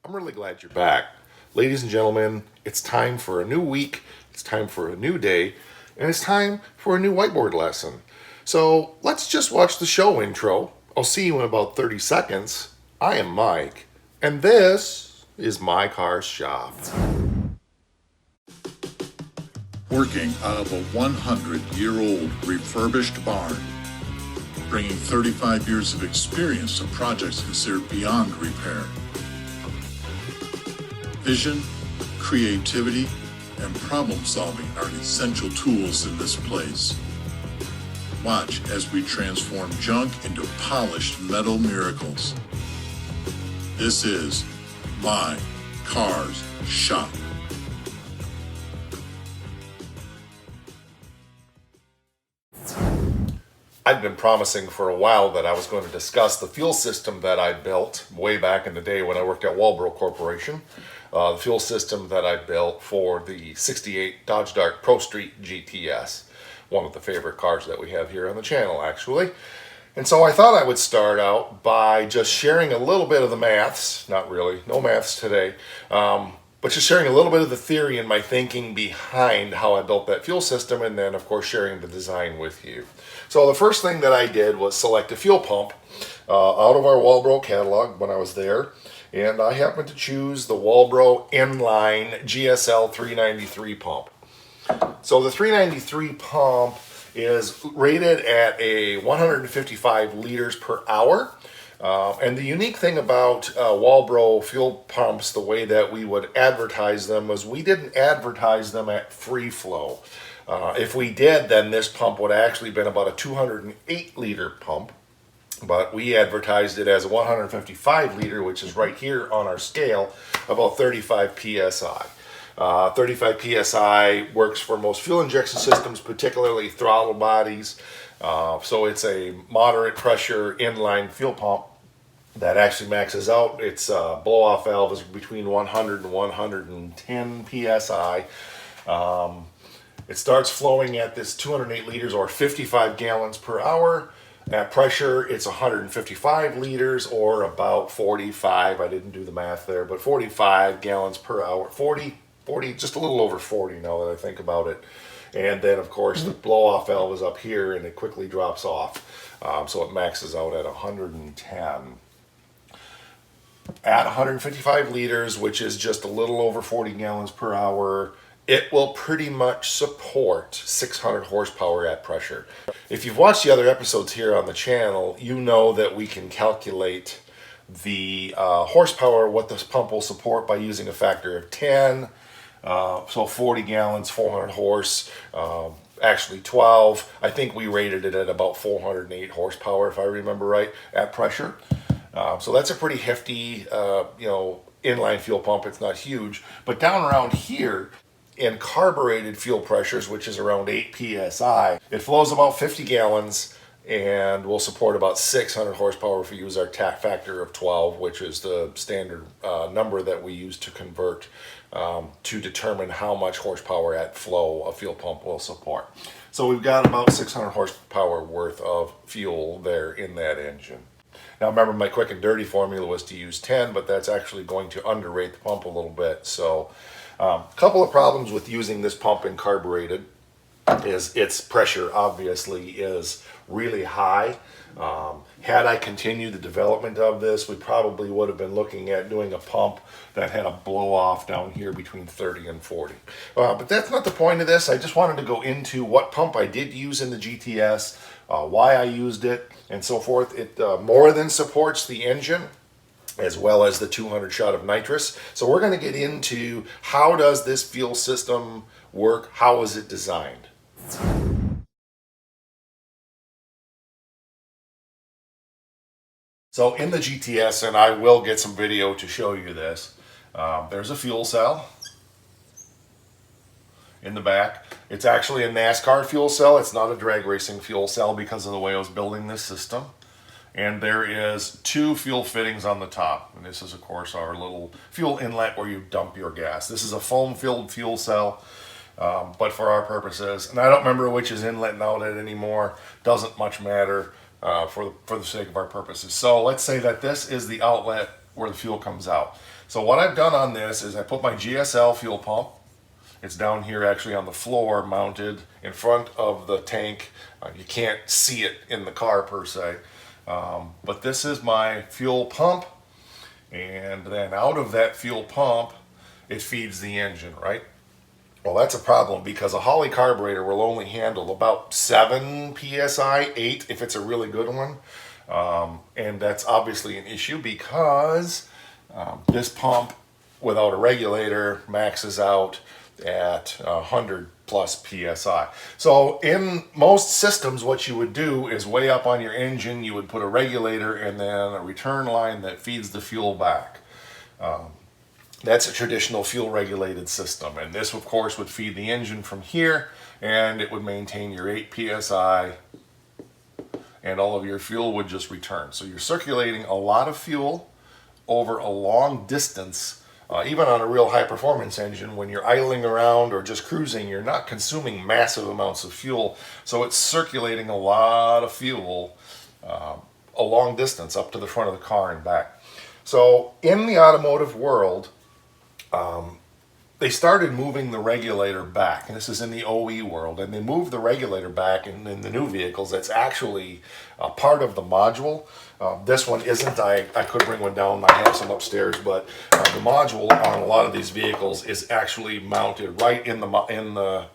I'm really glad you're back. Ladies and gentlemen, it's time for a new week, it's time for a new day, and it's time for a new whiteboard lesson. So let's just watch the show intro. I'll see you in about 30 seconds. I am Mike, and this is My Car's Shop. Working out of a 100-year-old refurbished barn, bringing 35 years of experience to projects considered beyond repair. Vision, creativity, and problem solving are essential tools in this place. Watch as we transform junk into polished metal miracles. This is My Car's Shop. I've been promising for a while that I was going to discuss the fuel system that I built way back in the day when I worked at Walbro Corporation. The fuel system that I built for the 68 Dodge Dart Pro Street GTS. One of the favorite cars that we have here on the channel, actually. And so I thought I would start out by just sharing a little bit of the maths. Not really, no maths today. But just sharing a little bit of the theory and my thinking behind how I built that fuel system, and then of course sharing the design with you. So the first thing that I did was select a fuel pump out of our Walbro catalog when I was there, and I happened to choose the Walbro inline GSL 393 pump. So the 393 pump is rated at a 155 liters per hour. And the unique thing about Walbro fuel pumps, the way that we would advertise them, was we didn't advertise them at free flow. If we did, then this pump would actually been about a 208 liter pump, but we advertised it as a 155 liter, which is right here on our scale, about 35 psi. 35 psi works for most fuel injection systems, particularly throttle bodies. So it's a moderate pressure inline fuel pump that actually maxes out. Its blow-off valve is between 100 and 110 psi. It starts flowing at this 208 liters or 55 gallons per hour. At pressure, it's 155 liters or about 45. I didn't do the math there, but 45 gallons per hour. 40, just a little over 40 now that I think about it. And then, of course, the blow-off valve is up here, and it quickly drops off. So it maxes out at 110. At 155 liters, which is just a little over 40 gallons per hour, it will pretty much support 600 horsepower at pressure. If you've watched the other episodes here on the channel, you know that we can calculate the horsepower, what this pump will support, by using a factor of 10. So 40 gallons, 400 horse, actually 12. I think we rated it at about 408 horsepower, if I remember right, at pressure. So that's a pretty hefty, inline fuel pump. It's not huge, but down around here in carbureted fuel pressures, which is around 8 psi, it flows about 50 gallons and will support about 600 horsepower if we use our TAC factor of 12, which is the standard number that we use to convert to determine how much horsepower at flow a fuel pump will support. So we've got about 600 horsepower worth of fuel there in that engine. Now remember, my quick and dirty formula was to use 10, but that's actually going to underrate the pump a little bit. So a couple of problems with using this pump in carbureted is its pressure obviously is really high. Had I continued the development of this, we probably would have been looking at doing a pump that had a blow off down here between 30 and 40. But that's not the point of this. I just wanted to go into what pump I did use in the GTS, why I used it, and so forth. It more than supports the engine as well as the 200 shot of nitrous. So we're going to get into how does this fuel system work, how is it designed. So in the GTS, and I will get some video to show you this, there's a fuel cell in the back. It's actually a NASCAR fuel cell. It's not a drag racing fuel cell because of the way I was building this system. And there is 2 fuel fittings on the top. And this is, of course, our little fuel inlet where you dump your gas. This is a foam-filled fuel cell, but for our purposes, and I don't remember which is inlet and outlet anymore, doesn't much matter for the sake of our purposes. So let's say that this is the outlet where the fuel comes out. So what I've done on this is I put my GSL fuel pump. It's down here actually on the floor, mounted in front of the tank. You can't see it in the car per se. But this is my fuel pump. And then out of that fuel pump, it feeds the engine, right? Well, that's a problem because a Holley carburetor will only handle about 7 psi, 8 if it's a really good one. And that's obviously an issue because this pump without a regulator maxes out at 100 plus psi. So in most systems, what you would do is way up on your engine, you would put a regulator and then a return line that feeds the fuel back. That's a traditional fuel regulated system, and this of course would feed the engine from here, and it would maintain your 8 psi, and all of your fuel would just return. So you're circulating a lot of fuel over a long distance. Even on a real high performance engine, when you're idling around or just cruising, you're not consuming massive amounts of fuel, so it's circulating a lot of fuel a long distance up to the front of the car and back. So in the automotive world, they started moving the regulator back, and this is in the OE world, and they moved the regulator back in the new vehicles. That's actually part of the module. This one isn't. I could bring one down. I have some upstairs, but the module on a lot of these vehicles is actually mounted right in the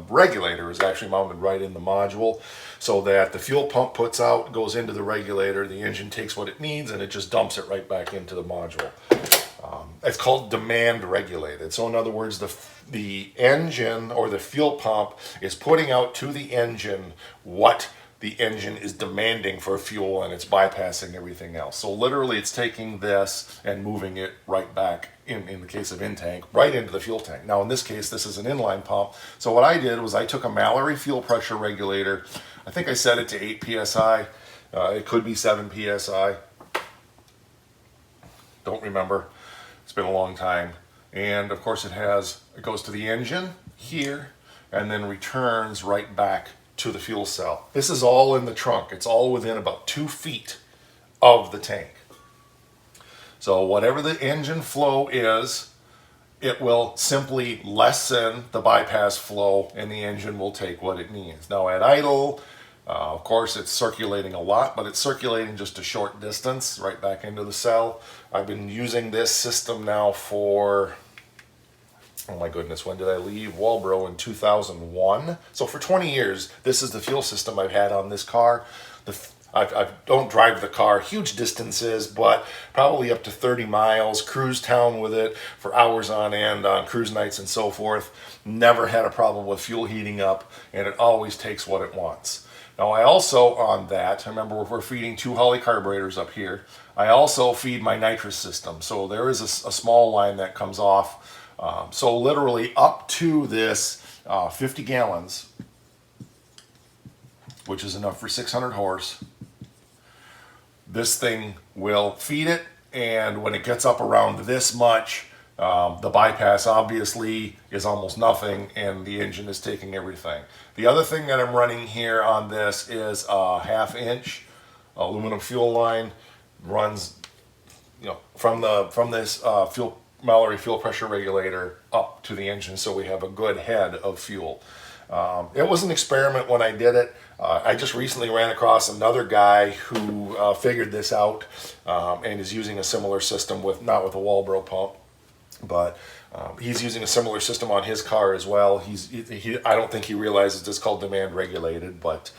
regulator is actually mounted right in the module, so that the fuel pump puts out, goes into the regulator, the engine takes what it needs, and it just dumps it right back into the module. It's called demand regulated. So in other words, the engine or the fuel pump is putting out to the engine what the engine is demanding for fuel, and it's bypassing everything else. So literally it's taking this and moving it right back, in the case of in-tank, right into the fuel tank. Now in this case, this is an inline pump. So what I did was I took a Mallory fuel pressure regulator. I think I set it to 8 psi. It could be 7 psi. Don't remember. It's been a long time. And of course it goes to the engine here and then returns right back to the fuel cell. This is all in the trunk. It's all within about 2 feet of the tank. So whatever the engine flow is, it will simply lessen the bypass flow and the engine will take what it needs. Now at idle, of course it's circulating a lot, but it's circulating just a short distance right back into the cell. I've been using this system now for, oh my goodness, when did I leave Walbro? In 2001. So for 20 years, this is the fuel system I've had on this car. I don't drive the car huge distances, but probably up to 30 miles, cruise town with it for hours on end on cruise nights and so forth. Never had a problem with fuel heating up, and it always takes what it wants. Now I also, on that, remember we're feeding 2 Holley carburetors up here. I also feed my nitrous system. So there is a small line that comes off. So literally up to this 50 gallons, which is enough for 600 horse, this thing will feed it, and when it gets up around this much, the bypass obviously is almost nothing, and the engine is taking everything. The other thing that I'm running here on this is a 1/2 inch aluminum fuel line. Runs, from this Mallory fuel pressure regulator up to the engine, so we have a good head of fuel. It was an experiment when I did it. I just recently ran across another guy who figured this out and is using a similar system not with a Walbro pump, but he's using a similar system on his car as well. I don't think he realizes it's called demand regulated, but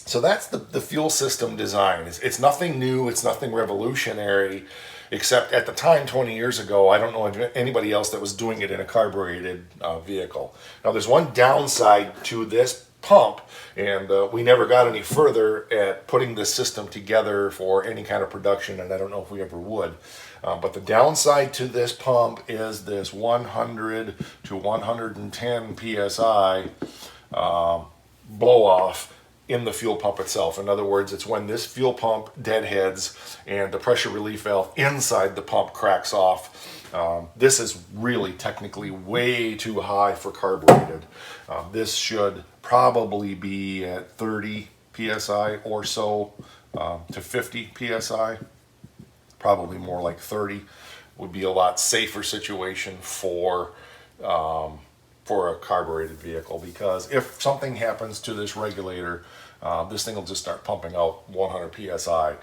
so that's the fuel system design. It's nothing new, it's nothing revolutionary, except at the time, 20 years ago, I don't know anybody else that was doing it in a carbureted vehicle. Now there's one downside to this pump, and we never got any further at putting this system together for any kind of production, and I don't know if we ever would. But the downside to this pump is this 100 to 110 psi blow off in the fuel pump itself. In other words, it's when this fuel pump deadheads and the pressure relief valve inside the pump cracks off. This is really technically way too high for carbureted. This should probably be at 30 psi or so to 50 psi. probably more like 30 would be a lot safer situation for a carbureted vehicle, because if something happens to this regulator, this thing will just start pumping out 100 psi,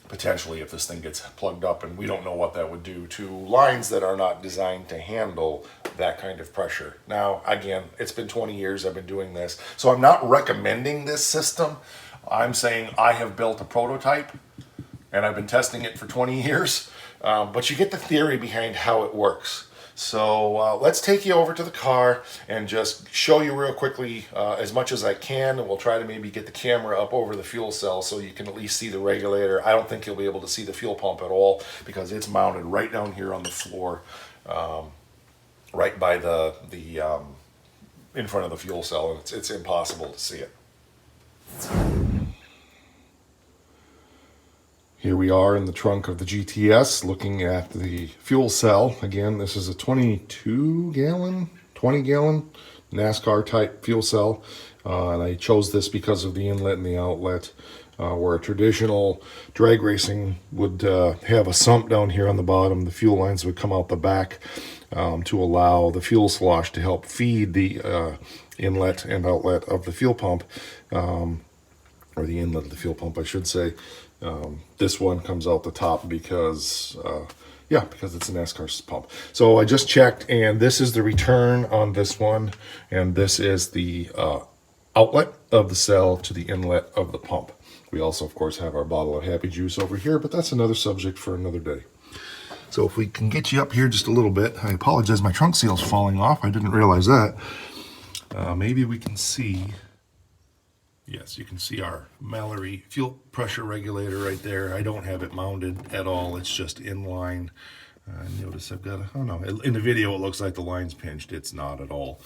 potentially, if this thing gets plugged up, and we don't know what that would do to lines that are not designed to handle that kind of pressure. Now, again, it's been 20 years I've been doing this, so I'm not recommending this system. I'm saying I have built a prototype and I've been testing it for 20 years, but you get the theory behind how it works. So let's take you over to the car and just show you real quickly as much as I can, and we'll try to maybe get the camera up over the fuel cell so you can at least see the regulator. I don't think you'll be able to see the fuel pump at all because it's mounted right down here on the floor, right by the in front of the fuel cell, and it's impossible to see it. Here we are in the trunk of the GTS looking at the fuel cell. Again, this is a 20 gallon NASCAR type fuel cell. And I chose this because of the inlet and the outlet, where a traditional drag racing would have a sump down here on the bottom. The fuel lines would come out the back to allow the fuel slosh to help feed the inlet and outlet of the fuel pump, or the inlet of the fuel pump, I should say. This one comes out the top because it's an NASCAR pump. So I just checked, and this is the return on this one, and this is the outlet of the cell to the inlet of the pump. We also, of course, have our bottle of Happy Juice over here, but that's another subject for another day. So if we can get you up here just a little bit, I apologize, my trunk seal's falling off. I didn't realize that. Maybe we can see. Yes, you can see our Mallory fuel pressure regulator right there. I don't have it mounted at all. It's just in line. Notice I've got in the video it looks like the line's pinched. It's not at all.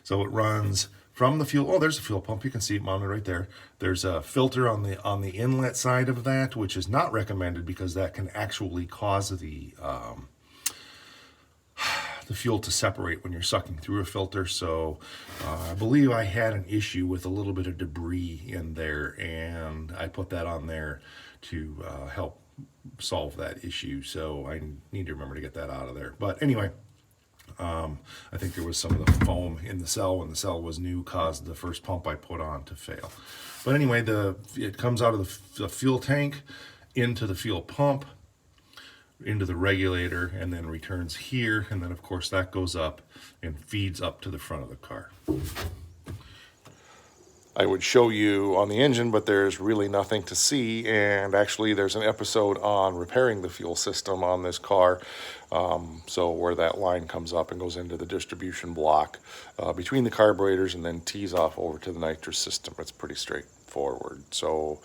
So it runs from the fuel. Oh, there's a fuel pump. You can see it mounted right there. There's a filter on the inlet side of that, which is not recommended because that can actually cause the fuel to separate when you're sucking through a filter. So I believe I had an issue with a little bit of debris in there, and I put that on there to help solve that issue. So I need to remember to get that out of there. But anyway, I think there was some of the foam in the cell when the cell was new caused the first pump I put on to fail. But anyway, it comes out of the fuel tank into the fuel pump, into the regulator, and then returns here, and then of course that goes up and feeds up to the front of the car. I would show you on the engine, but there's really nothing to see, and actually there's an episode on repairing the fuel system on this car, so where that line comes up and goes into the distribution block between the carburetors and then tees off over to the nitrous system. It's pretty straightforward. So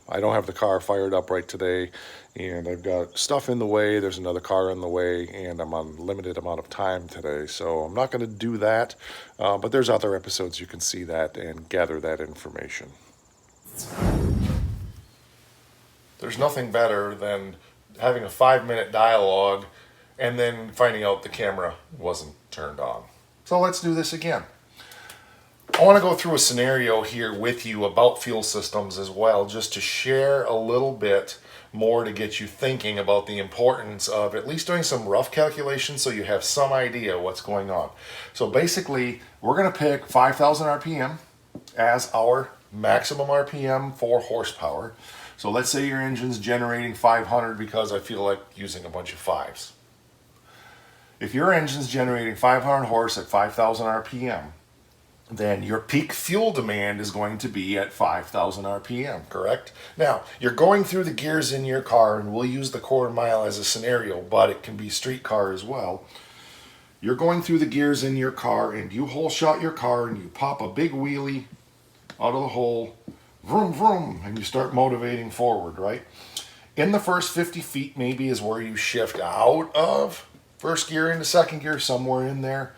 I don't have the car fired up right today, and I've got stuff in the way. There's another car in the way, and I'm on limited amount of time today, so I'm not going to do that. But there's other episodes you can see that and gather that information. There's nothing better than having a 5-minute dialogue and then finding out the camera wasn't turned on. So let's do this again. I want to go through a scenario here with you about fuel systems as well, just to share a little bit more to get you thinking about the importance of at least doing some rough calculations so you have some idea what's going on. So basically, we're going to pick 5,000 RPM as our maximum RPM for horsepower. So let's say your engine's generating 500 because I feel like using a bunch of fives. If your engine's generating 500 horse at 5,000 RPM, then your peak fuel demand is going to be at 5,000 RPM, correct? Now, you're going through the gears in your car, and we'll use the quarter mile as a scenario, but it can be street car as well. You're going through the gears in your car, and you hole shot your car, and you pop a big wheelie out of the hole, vroom, vroom, and you start motivating forward, right? In the first 50 feet maybe is where you shift out of first gear into second gear, somewhere in there,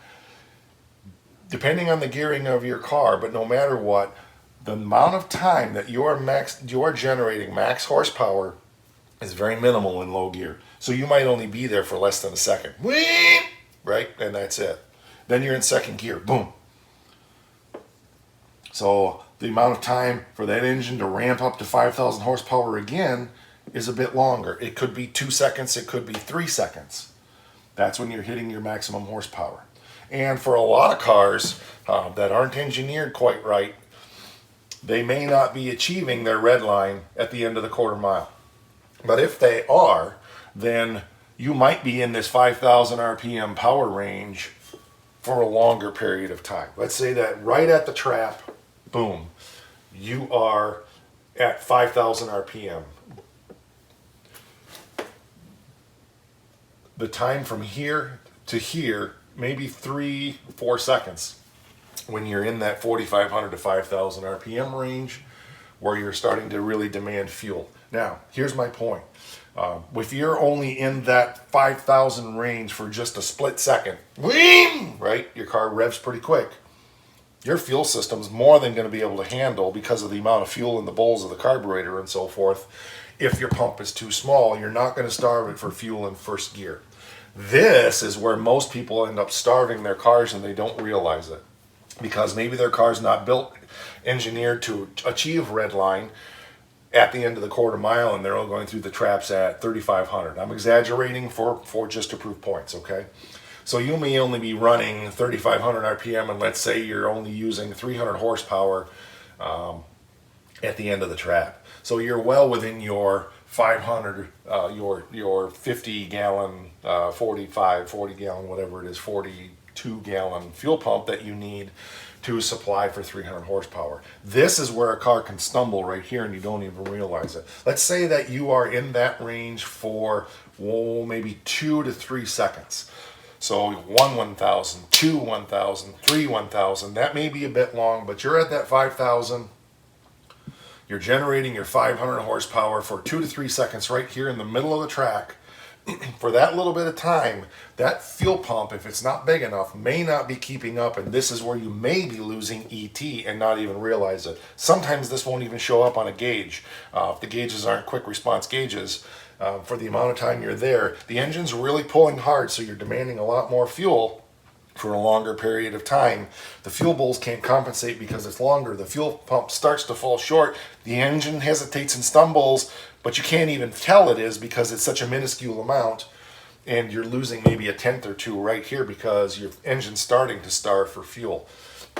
depending on the gearing of your car. But no matter what, the amount of time that you are generating max horsepower is very minimal in low gear. So you might only be there for less than a second. Whee! Right? And that's it. Then you're in second gear. Boom. So the amount of time for that engine to ramp up to 5,000 horsepower again is a bit longer. It could be 2 seconds, it could be 3 seconds. That's when you're hitting your maximum horsepower. And for a lot of cars that aren't engineered quite right, they may not be achieving their red line at the end of the quarter mile. But if they are, then you might be in this 5,000 RPM power range for a longer period of time. Let's say that right at the trap, boom, you are at 5,000 RPM. The time from here to here, maybe 3-4 seconds, when you're in that 4,500 to 5,000 RPM range, where you're starting to really demand fuel. Now, here's my point. If you're only in that 5,000 range for just a split second, right, your car revs pretty quick. Your fuel system's more than going to be able to handle, because of the amount of fuel in the bowls of the carburetor and so forth. If your pump is too small, you're not going to starve it for fuel in first gear. This is where most people end up starving their cars, and they don't realize it, because maybe their car's not built, engineered to achieve red line at the end of the quarter mile, and they're all going through the traps at 3,500. I'm exaggerating for just to prove points, okay? So you may only be running 3,500 RPM, and let's say you're only using 300 horsepower at the end of the trap. So you're well within your 500, your 50 gallon, 40 gallon, whatever it is, 42 gallon fuel pump that you need to supply for 300 horsepower. This is where a car can stumble right here, and you don't even realize it. Let's say that you are in that range for, maybe 2 to 3 seconds. So 1,000, 2 1,000, 3 1,000. That may be a bit long, but you're at that 5,000. You're generating your 500 horsepower for 2 to 3 seconds right here in the middle of the track. For that little bit of time, that fuel pump, if it's not big enough, may not be keeping up, and this is where you may be losing ET and not even realize it. Sometimes this won't even show up on a gauge. If the gauges aren't quick response gauges, for the amount of time you're there, the engine's really pulling hard, so you're demanding a lot more fuel for a longer period of time. The fuel bowls can't compensate because it's longer. The fuel pump starts to fall short. The engine hesitates and stumbles, but you can't even tell it is, because it's such a minuscule amount, and you're losing maybe a tenth or two right here because your engine's starting to starve for fuel.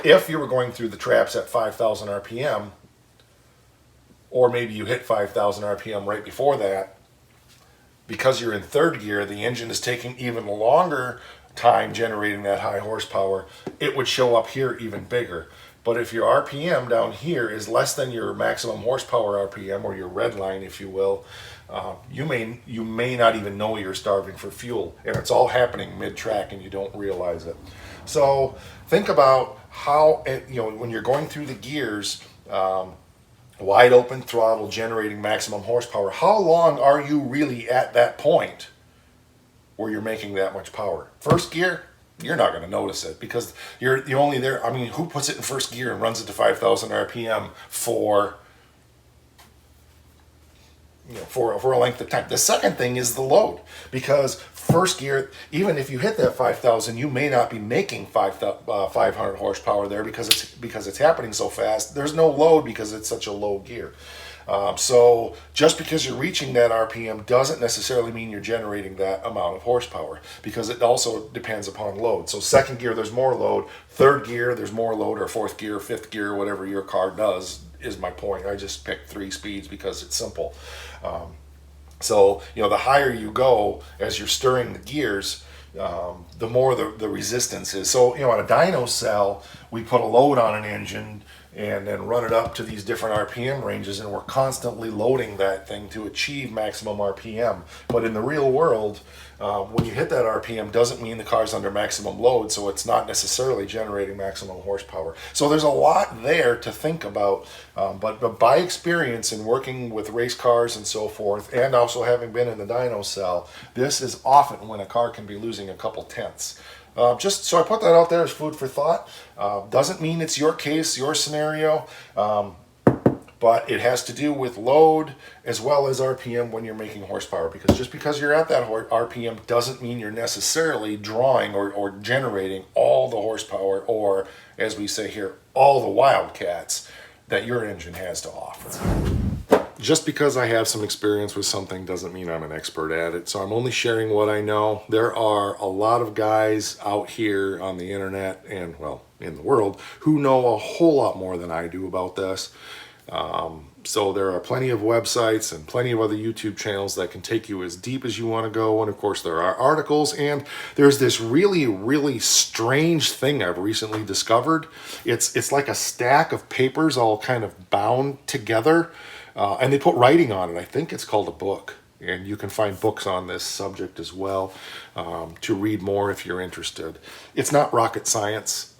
If you were going through the traps at 5,000 RPM, or maybe you hit 5,000 RPM right before that, because you're in third gear, the engine is taking even longer time generating that high horsepower. It would show up here even bigger. But if your RPM down here is less than your maximum horsepower RPM, or your red line, if you will, you may not even know you're starving for fuel, and it's all happening mid-track and you don't realize it. So think about how, when you're going through the gears, wide open throttle, generating maximum horsepower, how long are you really at that point where you're making that much power? First gear, you're not going to notice it, because you're only there. I mean, who puts it in first gear and runs it to 5,000 RPM for a length of time? The second thing is the load, because first gear, even if you hit that 5,000, you may not be making 500 horsepower there, because it's happening so fast. There's no load because it's such a low gear. So just because you're reaching that RPM doesn't necessarily mean you're generating that amount of horsepower, because it also depends upon load. So second gear, there's more load. Third gear, there's more load, or fourth gear, fifth gear, whatever your car does is my point. I just picked 3 speeds because it's simple. So the higher you go as you're stirring the gears, the more the resistance is. So on a dyno cell, we put a load on an engine and then run it up to these different RPM ranges, and we're constantly loading that thing to achieve maximum RPM. But in the real world, when you hit that RPM, doesn't mean the car's under maximum load, so it's not necessarily generating maximum horsepower. So there's a lot there to think about, but by experience in working with race cars and so forth, and also having been in the dyno cell, this is often when a car can be losing a couple tenths. Just so I put that out there as food for thought. Doesn't mean it's your case, your scenario, but it has to do with load as well as RPM when you're making horsepower, because just because you're at that RPM doesn't mean you're necessarily drawing or generating all the horsepower, or, as we say here, all the wildcats that your engine has to offer. Just because I have some experience with something doesn't mean I'm an expert at it, so I'm only sharing what I know. There are a lot of guys out here on the internet and, well, in the world, who know a whole lot more than I do about this. So there are plenty of websites and plenty of other YouTube channels that can take you as deep as you want to go. And of course there are articles, and there's this really strange thing I've recently discovered. It's like a stack of papers all kind of bound together, and they put writing on it. I think it's called a book. And you can find books on this subject as well, to read more if you're interested. It's not rocket science.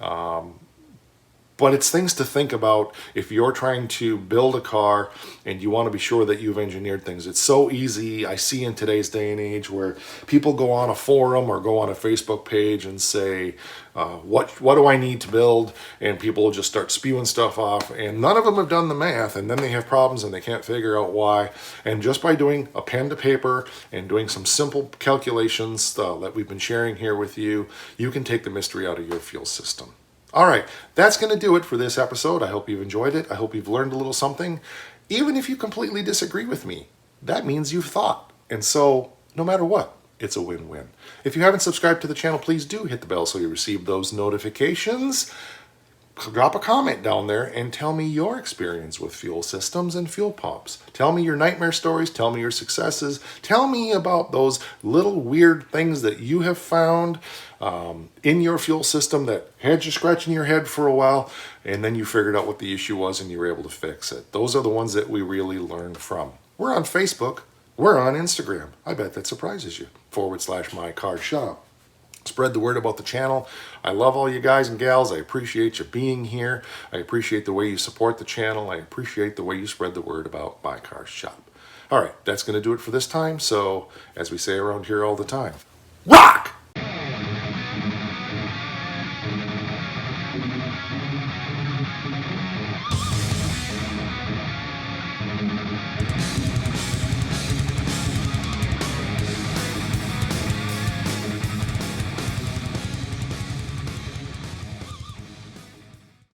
But it's things to think about if you're trying to build a car and you want to be sure that you've engineered things. It's so easy, I see in today's day and age, where people go on a forum or go on a Facebook page and say, what do I need to build? And people will just start spewing stuff off, and none of them have done the math, and then they have problems and they can't figure out why. And just by doing a pen to paper and doing some simple calculations that we've been sharing here with you, you can take the mystery out of your fuel system. All right, that's going to do it for this episode. I hope you've enjoyed it. I hope you've learned a little something. Even if you completely disagree with me, that means you've thought. And so, no matter what, it's a win-win. If you haven't subscribed to the channel, please do hit the bell so you receive those notifications. Drop a comment down there and tell me your experience with fuel systems and fuel pumps. Tell me your nightmare stories. Tell me your successes. Tell me about those little weird things that you have found in your fuel system that had you scratching your head for a while, and then you figured out what the issue was and you were able to fix it. Those are the ones that we really learned from. We're on Facebook. We're on Instagram. I bet that surprises you. /mycarshop. Spread the word about the channel. I love all you guys and gals. I appreciate you being here. I appreciate the way you support the channel. I appreciate the way you spread the word about My Car Shop. All right, that's going to do it for this time. So, as we say around here all the time, rock!